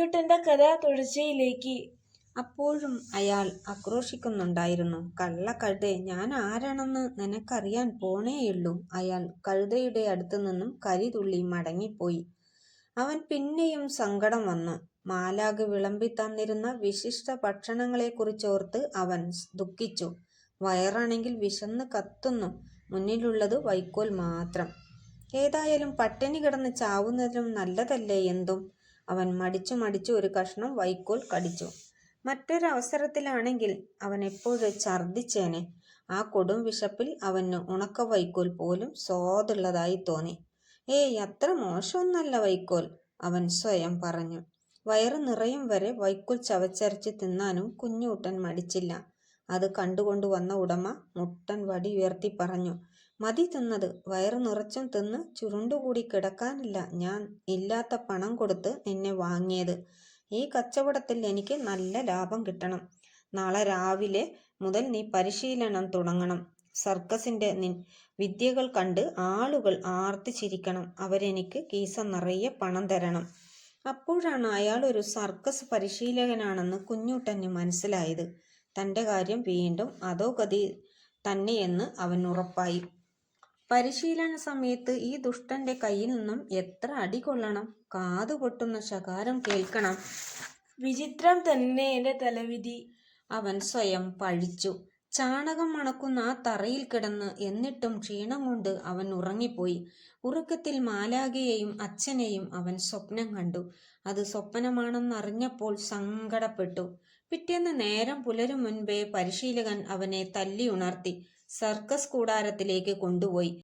കുഞ്ഞുട്ടന്റെ കഥ തുടർച്ചയിലേക്ക്. അപ്പോഴും അയാൾ ആക്രോശിക്കുന്നുണ്ടായിരുന്നു. കള്ളക്കഴുതേ, ഞാൻ ആരാണെന്ന് നിനക്കറിയാൻ പോണേയുള്ളൂ. അയാൾ കഴുതയുടെ അടുത്തു നിന്നും കരിതുള്ളി മടങ്ങിപ്പോയി. അവൻ പിന്നെയും സങ്കടം വന്നു. മാലാഖ് വിളമ്പി തന്നിരുന്ന വിശിഷ്ട ഭക്ഷണങ്ങളെക്കുറിച്ചോർത്ത് അവൻ ദുഃഖിച്ചു. വയറാണെങ്കിൽ വിശന്ന് കത്തുന്നു. മുന്നിലുള്ളത് വൈക്കോൽ മാത്രം. ഏതായാലും പട്ടിണി കിടന്ന് ചാവുന്നതിലും നല്ലതല്ലേ എന്തും. അവൻ മടിച്ചു ഒരു കഷ്ണം വൈക്കോൽ കടിച്ചു. മറ്റൊരവസരത്തിലാണെങ്കിൽ അവൻ എപ്പോഴും ഛർദ്ദിച്ചേനെ. ആ കൊടും വിശപ്പിൽ അവന് ഉണക്ക വൈക്കോൽ പോലും സ്വാദുള്ളതായി തോന്നി. ഏയ്, അത്ര മോശമൊന്നല്ല വൈക്കോൽ, അവൻ സ്വയം പറഞ്ഞു. വയറ് നിറയും വരെ വൈക്കോൽ ചവച്ചരച്ച് തിന്നാനും കുഞ്ഞൂട്ടൻ മടിച്ചില്ല. അത് കണ്ടുകൊണ്ട് വന്ന ഉടമ മുട്ടൻ വടി ഉയർത്തി പറഞ്ഞു, മതി തിന്നത്. വയറ് നിറച്ചും തിന്ന് ചുരുണ്ടുകൂടി കിടക്കാനല്ല ഞാൻ ഇല്ലാത്ത പണം കൊടുത്ത് നിന്നെ വാങ്ങിയത്. ഈ കച്ചവടത്തിൽ എനിക്ക് നല്ല ലാഭം കിട്ടണം. നാളെ രാവിലെ മുതൽ നീ പരിശീലനം തുടങ്ങണം. സർക്കസിന്റെ വിദ്യകൾ കണ്ട് ആളുകൾ ആർത്ത് ചിരിക്കണം. അവരെനിക്ക് കീസ നിറയെ പണം തരണം. അപ്പോഴാണ് അയാൾ ഒരു സർക്കസ് പരിശീലകനാണെന്ന് കുഞ്ഞൂട്ടന് മനസ്സിലായത്. തൻ്റെ കാര്യം വീണ്ടും അധോഗതി തന്നെയെന്ന് അവൻ ഉറപ്പായി. പരിശീലന സമയത്ത് ഈ ദുഷ്ടന്റെ കയ്യിൽ നിന്നും എത്ര അടി കൊള്ളണം, കാതുപൊട്ടുന്ന ശകാരം കേൾക്കണം. വിചിത്രം തന്നെ എന്റെ തലവിധി, അവൻ സ്വയം പഴിച്ചു. ചാണകം മണക്കുന്ന ആ തറയിൽ കിടന്ന് എന്നിട്ടും ക്ഷീണം കൊണ്ട് അവൻ ഉറങ്ങിപ്പോയി. ഉറക്കത്തിൽ മാലാഖയെയും അച്ഛനെയും അവൻ സ്വപ്നം കണ്ടു. അത് സ്വപ്നമാണെന്നറിഞ്ഞപ്പോൾ സങ്കടപ്പെട്ടു. പിറ്റേന്ന് നേരം പുലരും മുൻപേ പരിശീലകൻ അവനെ തല്ലി ഉണർത്തി സർക്കസ് കൂടാരത്തിലേക്ക് കൊണ്ടുപോയി.